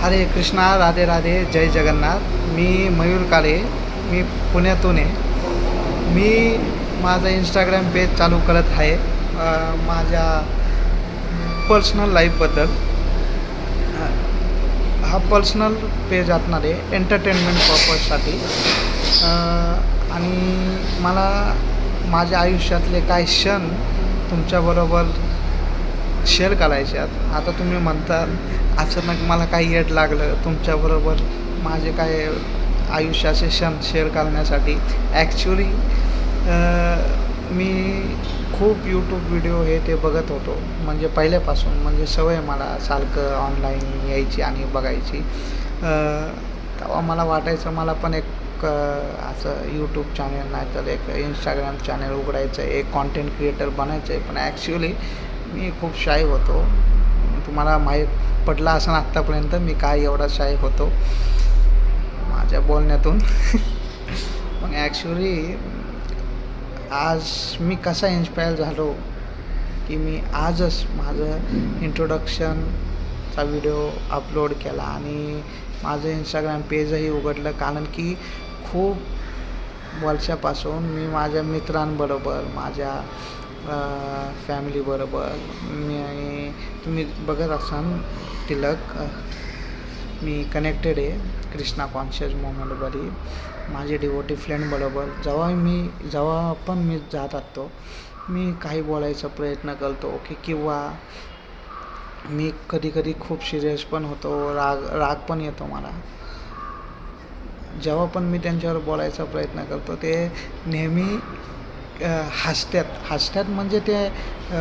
हरे कृष्णा, राधे राधे, जय जगन्नाथ. मी मयूर काळे, मी पुण्यातून आहे. मी माझा इंस्टाग्राम पेज चालू करत आहे माझ्या पर्सनल लाईफबद्दल. हा पर्सनल पेज असणार आहे एंटरटेनमेंट पर्पजसाठी. आणि मला माझ्या आयुष्यातले काही क्षण तुमच्याबरोबर शेअर करायचे आहेत. आता तुम्ही म्हणताल अचानक मला काही येड लागलं तुमच्याबरोबर माझे काय आयुष्याचे क्षण शेअर करण्यासाठी. ॲक्च्युली मी खूप यूट्यूब व्हिडिओ हे ते बघत होतो, म्हणजे पहिल्यापासून, म्हणजे सवय मला सारखं ऑनलाईन यायची आणि बघायची. तेव्हा मला वाटायचं मला पण एक असं यूट्यूब चॅनल नाही तर एक इंस्टाग्राम चॅनल उघडायचं आहे, एक कॉन्टेंट क्रिएटर बनायचं आहे. पण ॲक्च्युली मी खूप शाय होतो. तुम्हाला माहीत पडलं असं आत्तापर्यंत मी काय एवढा शाय होतो माझ्या बोलण्यातून. मग ॲक्च्युली आज मी कसा इन्स्पायर झालो की मी आजच माझं इंट्रोडक्शनचा व्हिडिओ अपलोड केला आणि माझं इंस्टाग्राम पेजही उघडलं. कारण की खूप वर्षापासून मी माझ्या मित्रांबरोबर, माझ्या फॅमिलीबरोबर, मी तुम्ही बघत असाल तिलक, मी कनेक्टेड आहे कृष्णा कॉन्शियस मोमेंटमध्ये माझे डिवोटी फ्रेंडबरोबर. जेव्हा पण मी जात असतो मी काही बोलायचा प्रयत्न करतो की किंवा मी कधी खूप सिरियस पण होतो, राग पण येतो मला. जेव्हा पण मी त्यांच्यावर बोलायचा प्रयत्न करतो ते नेहमी हसतात. म्हणजे ते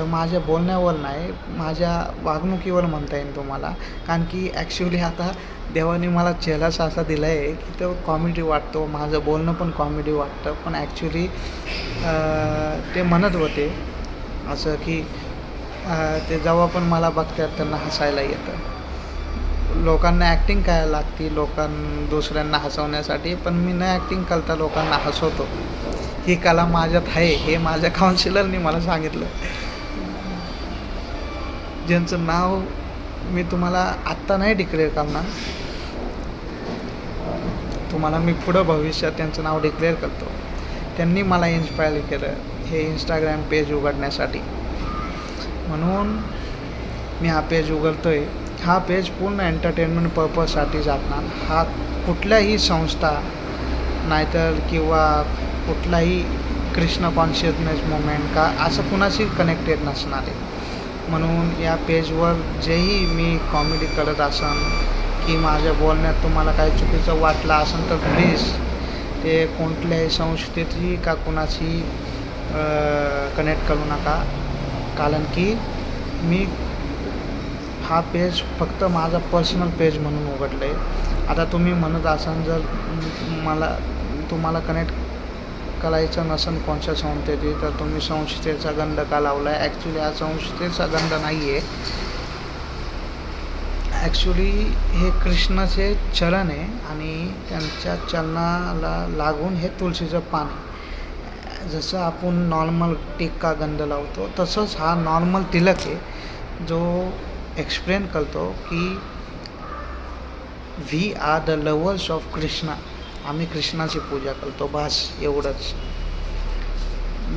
माझ्या बोलण्यावर नाही, माझ्या वागणुकीवर म्हणता येईल तुम्हाला. कारण की ॲक्च्युली आता देवाने मला चेहराच असा दिला आहे की तो कॉमेडी वाटतो, माझं बोलणं पण कॉमेडी वाटतं. पण ॲक्च्युली ते म्हणत होते असं की ते जेव्हा पण मला बघतात त्यांना हसायला येतं. लोकांना ॲक्टिंग करायला लागते दुसऱ्यांना हसवण्यासाठी, पण मी न ॲक्टिंग करता लोकांना हसवतो. ही कला माझ्यात आहे हे माझ्या काउन्सिलरनी मला सांगितलं, ज्यांचं नाव मी तुम्हाला आत्ता नाही डिक्लेअर करणार. तुम्हाला मी पुढं भविष्यात त्यांचं नाव डिक्लेअर करतो. त्यांनी मला इन्स्पायर केलं हे इंस्टाग्राम पेज उघडण्यासाठी. म्हणून मी हा पेज उघडतो आहे. हा पेज पूर्ण एंटरटेनमेंट पर्पजसाठी जाणार. हा कुठल्याही संस्था नाहीतर किंवा कुठलाही कृष्ण कॉन्शियसनेस मुवमेंट का असं कुणाशी कनेक्टेड नसणार आहे. म्हणून या पेजवर जेही मी कॉमेडी करत असन की माझ्या बोलण्यात तुम्हाला काही चुकीचं वाटलं असेल तर प्लीज ते कोणत्याही संस्थेची का कुणाशी कनेक्ट करू नका. कारण की मी हा पेज फक्त माझा पर्सनल पेज म्हणून उघडलं आहे. आता तुम्ही म्हणत असाल जर तुम्हाला कनेक्ट करायचं नसेल कोणत्या संस्थेची तर तुम्ही संस्थेचा गंध का लावला आहे. ॲक्च्युली हा संस्थेचा गंध नाही आहे. ॲक्च्युली हे कृष्णाचे चरण आहे आणि त्यांच्या चरणाला लागून हे तुळशीचं पान आहे. जसं आपण नॉर्मल टिक्का गंध लावतो तसंच हा नॉर्मल तिलक आहे जो एक्सप्लेन करतो की we are the lovers of Krishna. आम्ही कृष्णाची पूजा करतो, बस एवढंच.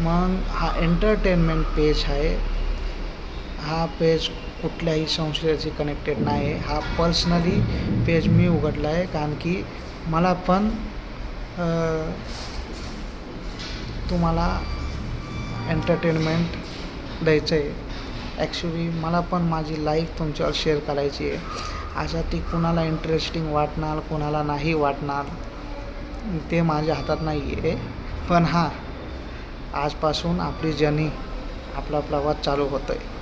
मग हा एंटरटेनमेंट पेज आहे. हा पेज कुठल्याही संस्थेशी कनेक्टेड नाही आहे. हा पर्सनली पेज मी उघडला आहे कारण की मला पण तुम्हाला एंटरटेनमेंट द्यायचं आहे. ॲक्च्युली मला पण माझी लाईफ तुमच्यावर शेअर करायची आहे. अशा ती कुणाला इंटरेस्टिंग वाटणार कुणाला नाही वाटणार ते माझ्या हातात नाही आहे. पण हां, आजपासून आपली जर्नी, आपला प्रवास चालू होतो आहे.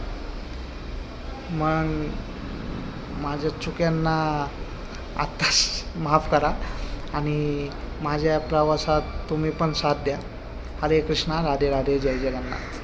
मग माझ्या चुक्यांना आत्ताच माफ करा आणि माझ्या प्रवासात तुम्ही पण साथ द्या. हरे कृष्णा, राधे राधे, जय जगन्नाथ.